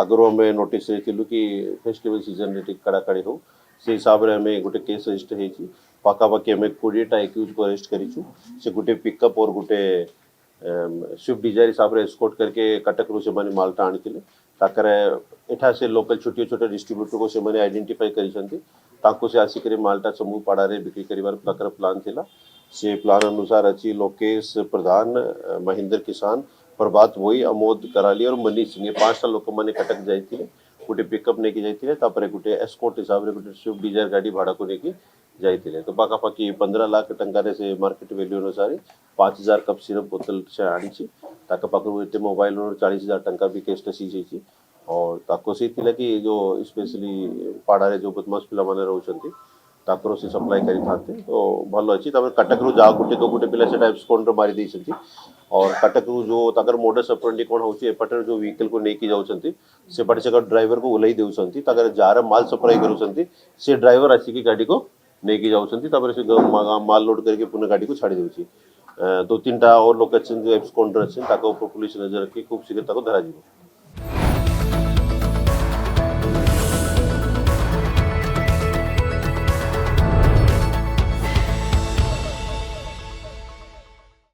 आगु आम नोटिस कि फेस्टिवल सीजन में कड़ाकड़ी हो से हिसाब से आम गोटे केस रजिस्टर होती पाखापाखि आम 20टा एक्यूज को अरेस्ट करूँ से गोटे पिकअप और गोटे स्विफ्ट डिजायर हिसाब से एस्कॉर्ट करके कटक रू से मालटा आनी एठा से लोकल छोटे छोटे डिस्ट्रीब्यूटर को से आइडेंटिफाई कर से आसिक मालटा समूह पाड़े बिक्री कर प्लान थिला से प्लान अनुसार अच्छी लोकेश प्रधान महेंद्र किसान प्रभात वही अमोद कराली और मनीष सिंह 5टा लोक मैंने कटक जाते गोटे पिकअप नहीं जाते गोटे एस्कॉर्ट हिसाब से गोटे स्विफ्ट डिजायर गाड़ी भाड़ा को लेकिन जाते तो पाखापाखि 15 लाख टंकार से मार्केट वैल्यू अनुसार 5000 कप सिरप बोतल से आनी पाखु ये मोबाइल 40,000 टंका भी कैश सीज होती और ताको से कि जो स्पेशली पाड़े जो बदमाश पिला माने रोचंती ताकर से सप्लाई करी तो भल अच्छी कटक रू जा गोटे दो गोटे पिला से एब्सकॉन्ड मारी देइछंती और कटक रू जो ताकर मोडस ऑपरेंडी कोन होची एपटर जो व्हीकल को लेके जाउछंती से बट से ड्राइवर को ओलाई देउछंती ताकर जार माल सप्लाई करूछंती से ड्राइवर आसिकी गाड़ी को लेके जाउछंती तापर से माल लोड करके पुनः गाड़ी को छाड़ी देउची 2-3टा और लोग अच्छे जो एब्सकॉन्डर अच्छे ताको पुलिस नजर रखी खूब शीघ्र ताको धरा जीवो।